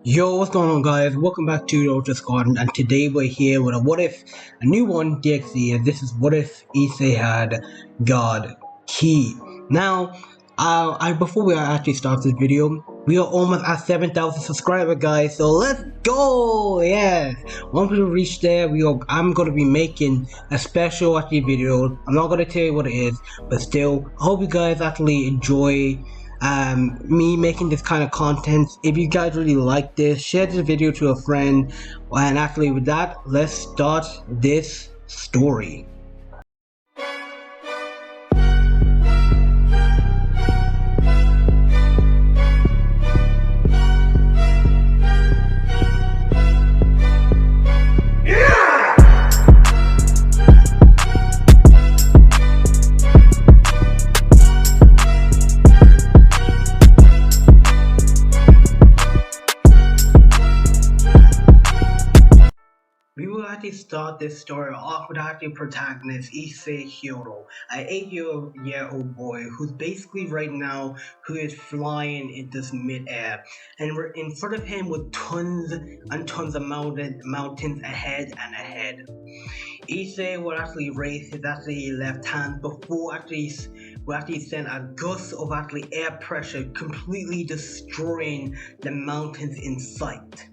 Yo, what's going on, guys? Welcome back to the Ultra Squad, and today we're here with a what if, a new one, DXE, and this is what if issei had God Key. Now, before we actually start this video, we are almost at 7,000 subscribers, guys. So let's go! Yes. Once we reach there, I'm gonna be making a special actually video. I'm not gonna tell you what it is, but still, I hope you guys actually enjoy me making this kind of content. If you guys really like this, share this video to a friend, and actually with that, let's start this story. We will actually start this story off with our protagonist Issei Hiro, an 8-year-old boy who's basically right now who is flying in this mid-air, and we're in front of him with tons and tons of mountains ahead and ahead. Issei will actually raise his left hand before will actually send a gust of air pressure, completely destroying the mountains in sight.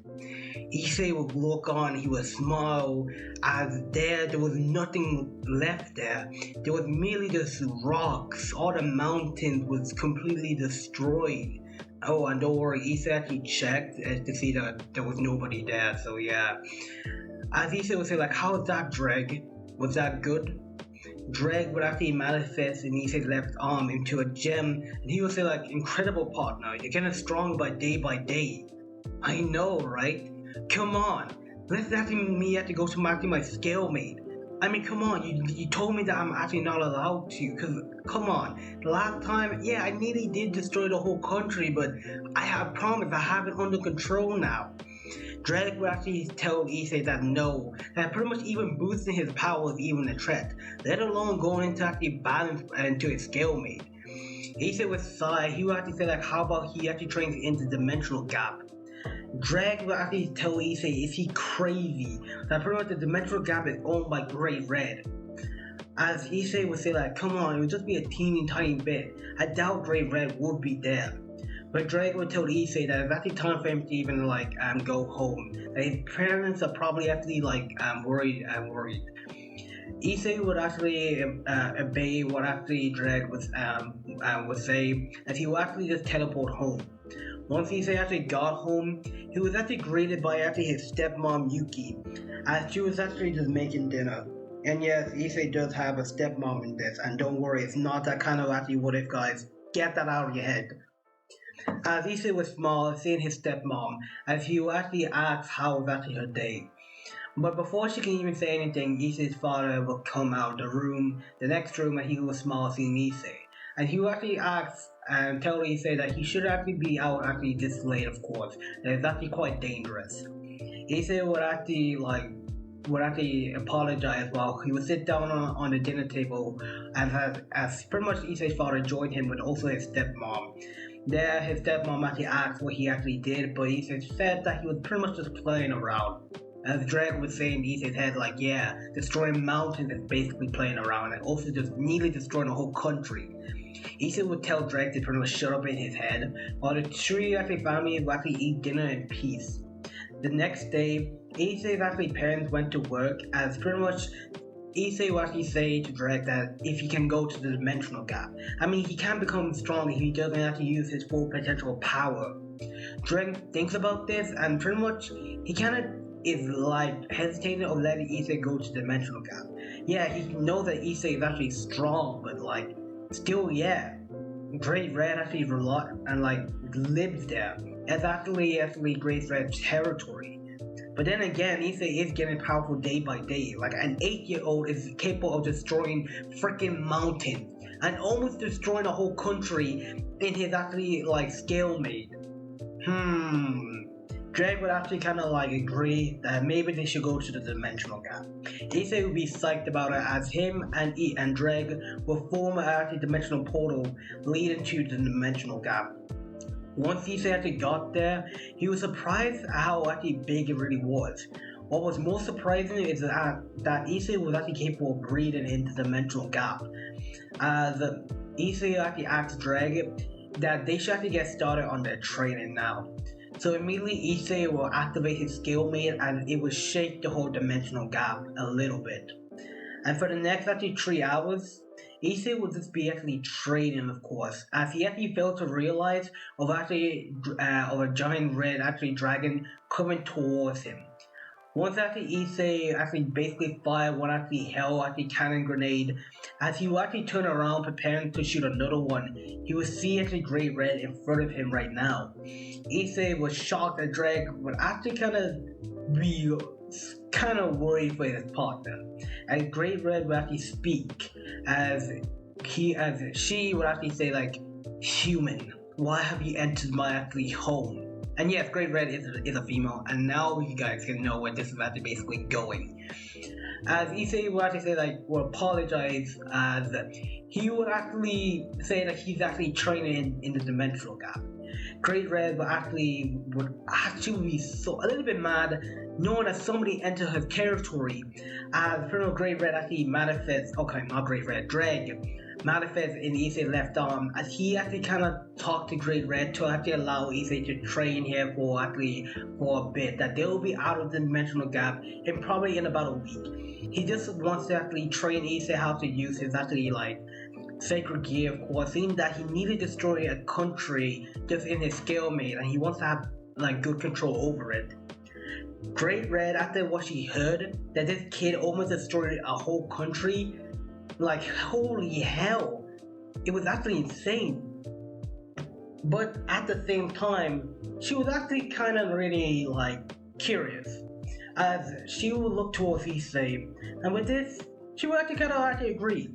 Issei would look on, he would smile, as there was nothing left there. There was merely just rocks. All the mountains was completely destroyed. Oh, and don't worry, Issei actually checked to see that there was nobody there, so yeah. As Issei would say, like, how's that, Dreg? Was that good? Dreg would actually manifest in Issei's left arm into a gem, and he would say, like, incredible partner, you're getting stronger by day. I know, right? Come on, let's me have to go to my scale mate. I mean, come on, you told me that I'm actually not allowed to, cause come on, the last time, yeah, I nearly did destroy the whole country, but I have promised I have it under control now. Dreg would actually tell Issei that no, that pretty much even boosting his power is even a threat, let alone going into actually balance into his scale mate. Issei would sigh, he would actually say like, how about he actually trains into dimensional gap. Dreg will actually tell Issei, is he crazy? That pretty much the dimensional gap is owned by Great Red. As Issei would say like, come on, it would just be a teeny tiny bit. I doubt Great Red would be there. But Dreg would tell Issei that it's actually time for him to even go home. That his parents are probably actually worried. Issei would actually obey what actually Dreg would say, as he would actually just teleport home. Once Issei actually got home, he was actually greeted by his stepmom Yuki, as she was actually just making dinner. And yes, Issei does have a stepmom in this, and don't worry, it's not that kind of what if, guys. Get that out of your head. As Issei was small, seeing his stepmom, as he would actually ask how was her day. But before she can even say anything, Issei's father will come out of the room, the next room, and he was small seeing Issei. And he will actually ask and tell Issei that he should actually be out this late, of course. That it's actually quite dangerous. Issei would actually apologize while he would sit down on the dinner table as pretty much Issei's father joined him with also his stepmom. There, his stepmom actually asked what he actually did, but Issei said that he was pretty much just playing around. As Dreg was saying in Issei's head, like, yeah, destroying mountains is basically playing around, and also just nearly destroying a whole country. Issei would tell Dreg to pretty much shut up in his head, while the three family would eat dinner in peace. The next day, Issei's parents went to work, as pretty much Issei would say to Dreg that if he can go to the dimensional gap, I mean, he can become strong if he doesn't use his full potential power. Dreg thinks about this, and pretty much he is hesitating of letting Issei go to the dimensional gap. Yeah, he knows that Issei is strong, but still, yeah. Great Red lives there. It's actually Great Red's territory. But then again, Issei is getting powerful day by day. Like, an 8-year-old is capable of destroying freaking mountains and almost destroying a whole country in his scale made. Dreg would agree that maybe they should go to the dimensional gap. Issei would be psyched about it, as him and Dreg will form a dimensional portal leading to the dimensional gap. Once Issei actually got there, he was surprised at how actually big it really was. What was most surprising is that Issei was actually capable of breathing into the dimensional gap. As Issei actually asked Dragon that they should actually get started on their training now. So immediately Issei will activate his skill mate and it will shake the whole dimensional gap a little bit. And for the next actually 3 hours, Issei will just be actually training, of course, as he actually failed to realize of a giant red actually dragon coming towards him. Once actually Issei actually basically fired one actually hell actually cannon grenade, as he will actually turn around preparing to shoot another one, he will see actually Great Red in front of him right now. Issei was shocked that Drake would actually be kind of worried for his partner. And Great Red would actually speak as she would actually say like, "Human, why have you entered my actually home?" And yes, Great Red is a female, and now you guys can know where this is actually basically going. As Issei would actually say like, will apologize, as he would actually say that he's actually training in the dimensional gap. Great Red would actually be so a little bit mad knowing that somebody entered her territory, as Colonel Great Red actually manifests, okay, not Great Red, Drag manifests in Issei's left arm, as he actually kind of talked to Great Red to actually allow Issei to train here for a bit, that they will be out of the dimensional gap in probably in about a week. He just wants to actually train Issei how to use his actually like sacred gear, of course, seeing that he needed to destroy a country just in his scale mate, and he wants to have like good control over it. Great Red, after what she heard that this kid almost destroyed a whole country, like holy hell, it was actually insane. But at the same time, she was actually kind of really like curious, as she would look towards Issei, and with this, she would actually kind of actually agree.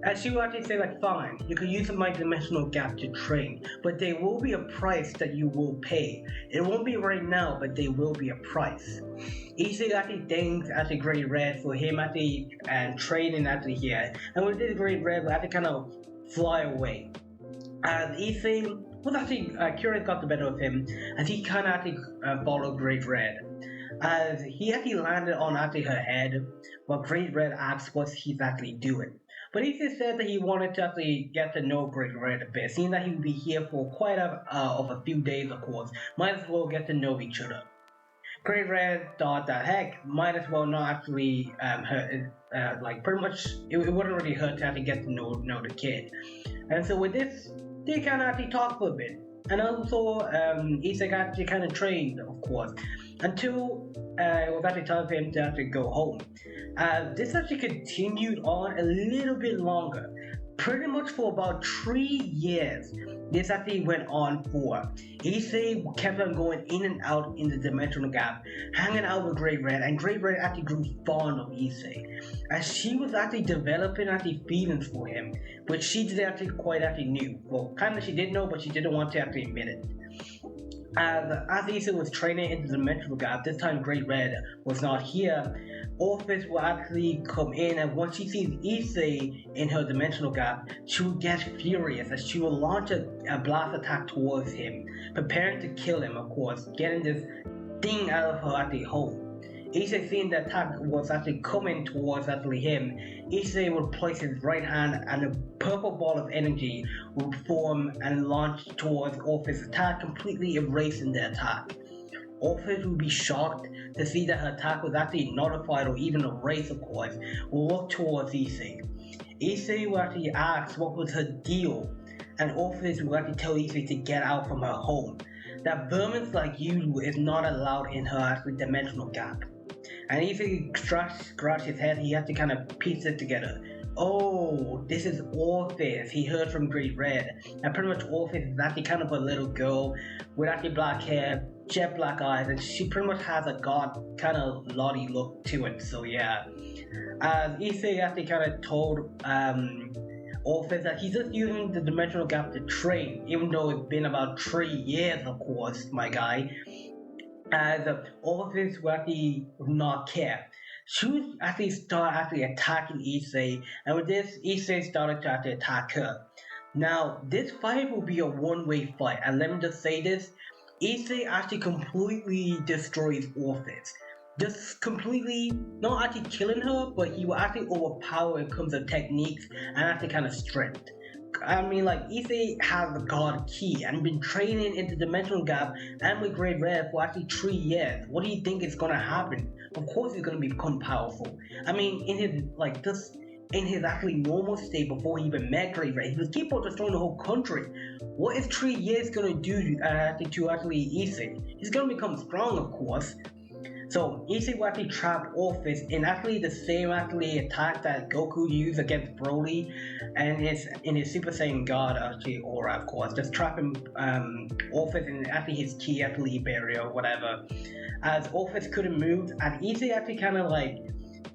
And she will actually say like, fine, you can use my dimensional gap to train, but there will be a price that you will pay. It won't be right now, but there will be a price. Issei actually thanks actually Great Red for him actually and training actually here. And with this Great Red will actually kind of fly away. And Issei was actually curious got the better of him, as he kind of actually followed Great Red. As he actually landed on actually her head, while Great Red asked what he's actually doing. But Issei said that he wanted to actually get to know Great Red a bit, seeing that he would be here for quite a few days, of course. Might as well get to know each other. Great Red thought that heck, might as well not actually hurt, like pretty much it wouldn't really hurt to actually get to know the kid. And so with this, they kind of actually talked for a bit. And also, Issei actually kind of trained, of course, until it was actually time for him to actually go home. This actually continued on a little bit longer, pretty much for about 3 years. This actually went on for. Issei kept on going in and out in the dimensional gap, hanging out with Great Red, and Great Red actually grew fond of Issei, as she was actually developing actually feelings for him, which she didn't actually quite actually knew. Well, kind of she did know, but she didn't want to actually admit it. As Issei was training into the dimensional gap, this time Great Red was not here. Orpheus will actually come in, and once she sees Issei in her dimensional gap, she will get furious as she will launch a blast attack towards him, preparing to kill him, of course, getting this thing out of her actually hole. Issei, seeing the attack was actually coming towards actually him, Issei would place his right hand and a purple ball of energy would form and launch towards Orpheus' attack, completely erasing the attack. Orpheus would be shocked to see that her attack was actually nullified or even erased, of course, will look towards Issei. Issei will actually ask what was her deal, and Orpheus will actually tell Issei to get out from her home, that vermin like you is not allowed in her actually dimensional gap. And Issei scratched his head, he had to kind of piece it together. Oh, this is Orpheus. He heard from Great Red. And pretty much Orpheus is actually kind of a little girl with actually black hair, jet black eyes, and she pretty much has a god kind of lottie look to it. So yeah. Issei actually kind of told Orpheus that he's just using the dimensional gap to train, even though it's been about 3 years, of course, my guy. As Orpheus will actually not care. She would actually start actually attacking Issei, and with this, Issei started to actually attack her. Now, this fight will be a one-way fight, and let me just say this: Issei actually completely destroys Orphis. Just completely, not actually killing her, but he will actually overpower when it comes to techniques and actually kind of strength. I mean, like, Issei has the God Key and been training into Dimensional Gap and with Great Red for actually 3 years. What do you think is gonna happen? Of course, he's gonna become powerful. I mean, in his like just in his actually normal state before he even met Great Red, he was capable of destroying the whole country. What is 3 years gonna do to actually Issei? He's gonna become strong, of course, so Issei will actually trap Orphis in actually the same actually attack that Goku used against Broly and his Super Saiyan God actually aura, of course. Just trapping Orphis in actually his key actually barrier or whatever. As Orphis couldn't move, and Issei actually kinda like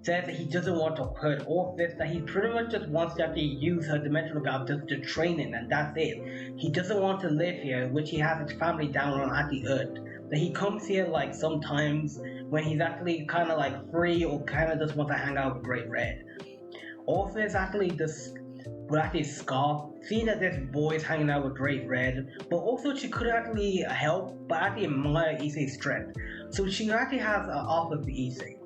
says that he doesn't want to hurt Orphis, that he pretty much just wants to actually use her dimensional gap just to train it, and that's it. He doesn't want to live here, which he has his family down on at the Earth. That he comes here like sometimes when he's actually kind of like free or kind of just wants to hang out with Great Red. Orphis actually just would actually scoff, seeing that this boy is hanging out with Great Red, but also she couldn't actually help but actually admire Issei's strength. So she actually has an offer for Issei.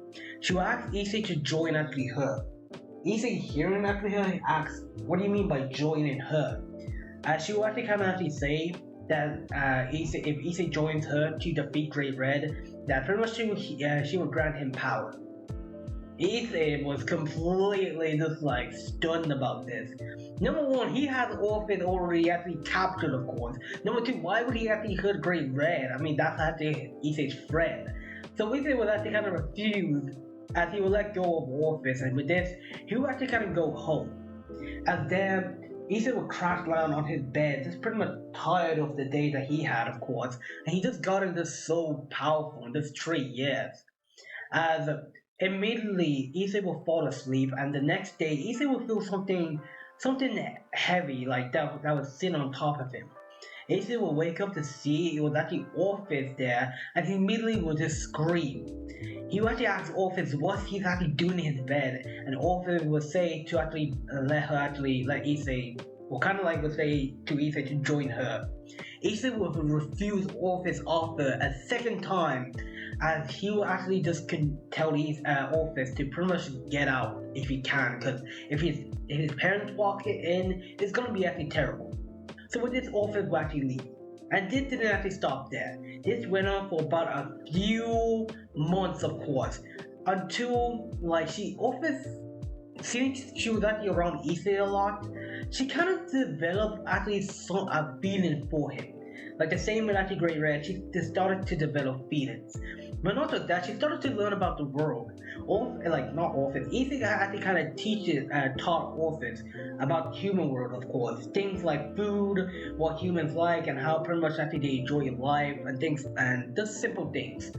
She will ask Issei to join actually her. Issei hearing actually her, he asks, "What do you mean by joining her?" She will actually kind of actually say that if Issei joins her to defeat Great Red, that pretty much she will grant him power. Issei was completely just like stunned about this. Number one, he has Orphan already actually captured, of course. Number two, why would he actually hurt Great Red? I mean, that's actually Issei's friend. So Issei was actually kind of refused as he would let go of Orphis, and with this, he would actually kind of go home. As then, Issei would crash down on his bed, just pretty much tired of the day that he had, of course, and he just got into so powerful in this 3 years. As immediately Issei will fall asleep, and the next day Issei will feel something heavy like that was sitting on top of him. Issei will wake up to see it was actually Orphis there, and he immediately will just scream. He will actually ask Orphis what he's actually doing in his bed, and Orphis will say to actually let Issei, or kind of like will say to Issei to join her. Issei will refuse Orphis' offer a second time, as he will actually just tell Orphis to pretty much get out if he can, because if his parents walk in, it's gonna be actually terrible. So with this, Orphis will actually leave. And this didn't actually stop there. This went on for about a few months, of course, until like Orphis, since she was actually around Issei a lot, she kind of developed actually a feeling for him. Like the same with actually Great Red, she just started to develop feelings. But not just that, she started to learn about the world. Not Orphis. Issei actually kind of taught Orphis about the human world, of course. Things like food, what humans like, and how pretty much actually they enjoy life, and things, and just simple things.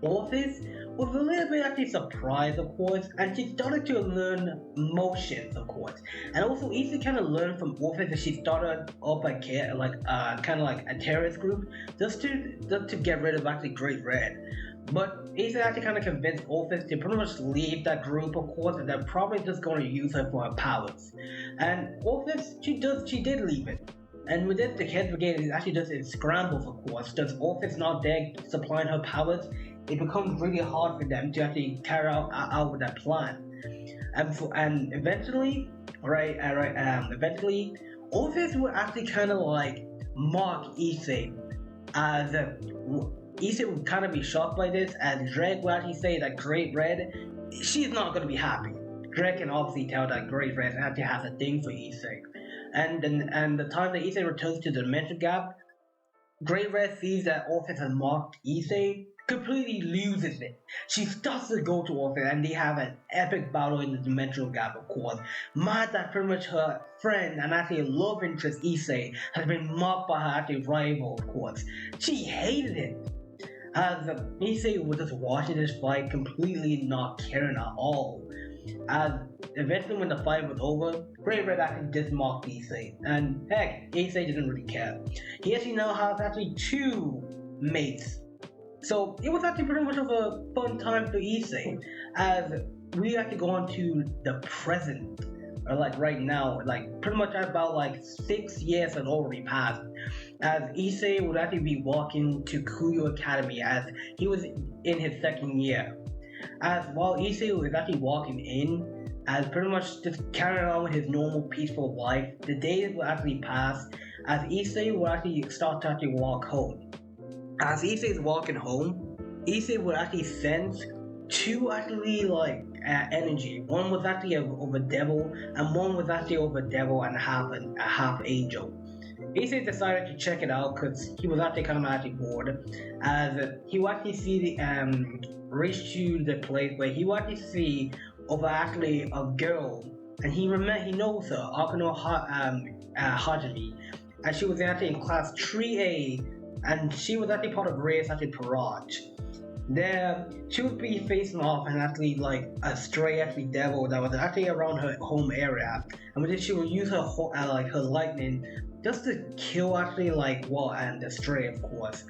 Orphis was a little bit actually surprised, of course, and she started to learn motions, of course. And also, Issei kind of learned from Orphis that she started up kind of like a terrorist group just to get rid of actually Great Red. But Issei actually kind of convinced Orphis to pretty much leave that group, of course, and they're probably just going to use her for her powers. And Orphis, she did leave it. And with this, the Kids Brigade is actually just in scrambles, of course. Does Orphis not there supplying her powers? It becomes really hard for them to actually carry out with that plan. And eventually, eventually, Orphis will actually kind of like mock Issei, as Issei would kind of be shocked by this, and Drake will actually say that Great Red, she's not going to be happy. Drake can obviously tell that Great Red actually has a thing for Issei. And the time that Issei returns to the Dimension Gap, Great Red sees that Orphis has mocked Issei, completely loses it. She starts to go to Orphis, and they have an epic battle in the Dimensional Gap, of course. Mad that pretty much her friend and actually love interest Issei has been mocked by her actually rival, of course. She hated it. As Issei was just watching this fight, completely not caring at all. As eventually when the fight was over, Great Red actually just mocked Issei, and heck, Issei didn't really care. He actually now has actually 2 mates. So it was actually pretty much of a fun time for Issei, as we actually go on to the present. or like right now, like pretty much about like 6 years had already passed, as Issei would actually be walking to Kuyo Academy as he was in his second year. As while Issei was actually walking in, as pretty much just carrying on with his normal peaceful life, the days would actually pass as Issei would actually start to actually walk home. As Issei is walking home, Issei would actually sense two actually like energy. One was actually of a devil, and one was actually of a devil and a half angel. Issei decided to check it out because he was actually kind of actually bored, as he would actually see the reach to the place where he would actually see of actually a girl, and he knows her, Akano Hajime, and she was actually in class 3A, and she was actually part of Ray's actually parade. There, she would be facing off and actually like a stray actually devil that was actually around her home area, and with it she would use her like her lightning just to kill actually like and the stray of course.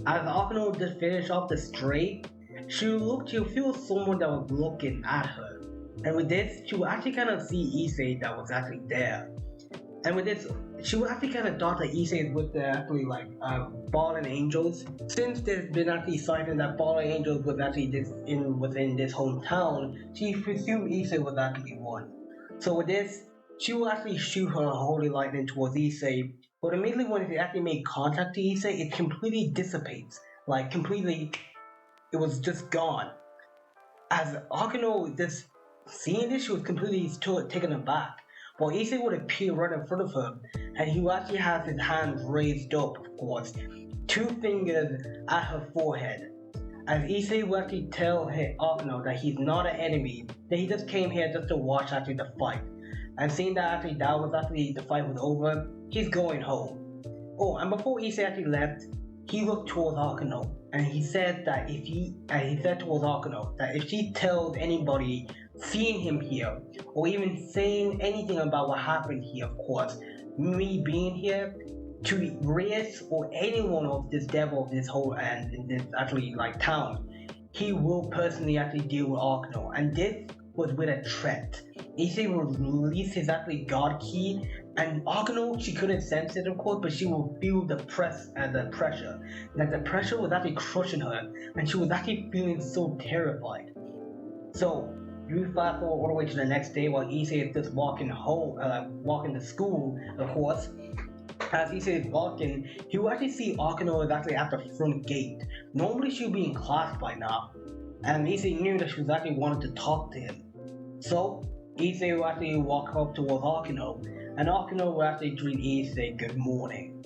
As Akano just finished off the stray, she would look to feel someone that was looking at her, and with this she would actually kind of see Issei that was actually there. And with this, she would actually kind of thought that Issei is with the actually like fallen angels. Since there's been actually cited that fallen angels was actually within this hometown, she presumed Issei was actually one. So with this, she will actually shoot her holy lightning towards Issei, but immediately when it actually made contact to Issei, it completely dissipates. Like completely, it was just gone. As Akano just seeing this, she was completely taken aback. While Issei would appear right in front of her, and he actually has his hands raised up, of course, two fingers at her forehead. As Issei would actually tell Akano that he's not an enemy, that he just came here just to watch actually the fight. And seeing that actually the fight was over, he's going home. Oh, and before Issei actually left, he looked towards Akano, and he said towards Akano that if she tells anybody seeing him here, or even saying anything about what happened here, of course, me being here, to Reyes or anyone of this devil of this whole and in this actually like town, he will personally actually deal with Akano, and this was with a threat. Issei will release his actually god key, and Akano, she couldn't sense it of course, but she will feel the pressure. Like the pressure was actually crushing her, and she was actually feeling so terrified. So you fast forward all the way to the next day while Issei is just walking to school, of course. As Issei is walking, he will actually see Akano is actually at the front gate. Normally she would be in class by now, and Issei knew that she was actually wanting to talk to him. So Issei will actually walk up towards Akano, and Akano will actually greet Issei good morning.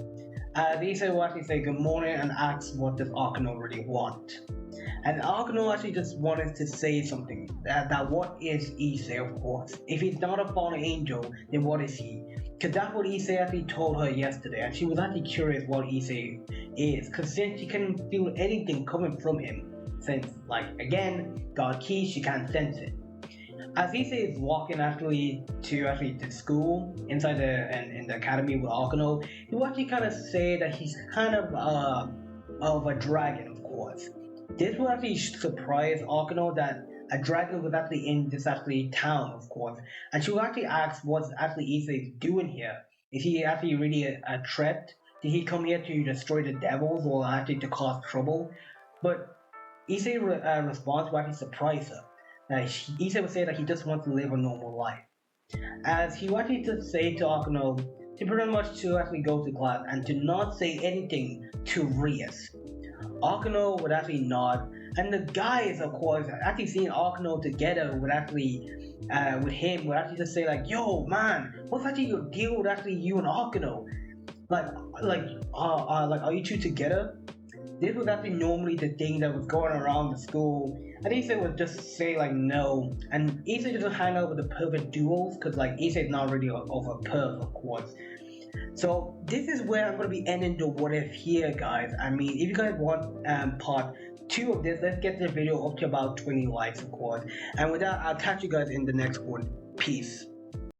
As Issei will actually say good morning and asks what does Akano really want. And Akano actually just wanted to say something, that what is Issei, of course. If he's not a fallen angel, then what is he? Because that's what Issei actually told her yesterday, and she was actually curious what Issei is, because since she couldn't feel anything coming from him, since, like, again, God Key, she can't sense it. As Issei is walking to school inside in the academy with Akano, he will actually kind of say that he's kind of a dragon, of course. This will actually surprise Akano that a dragon was actually in this actually town, of course, and she will actually ask what's actually Issei doing here. Is he actually really a threat? Did he come here to destroy the devils or actually to cause trouble? But Issei response will actually surprise her. Issei would say that he just wants to live a normal life. As he will actually just say to Akano to pretty much to actually go to class and to not say anything to Rias. Akano would actually nod, and the guys, of course, actually seeing Akano together would actually, with him, would actually just say like, "Yo, man, what's actually your deal with actually you and Akano? Like, are you two together?" This was actually normally the thing that was going around the school, and Issei would just say like no, and Issei just hang out with the perfect duels, cause like Issei's not really of a perv, of course. So this is where I'm going to be ending the what if here, guys. I mean, if you guys want part 2 of this, let's get the video up to about 20 likes, of course. And with that, I'll catch you guys in the next one. Peace.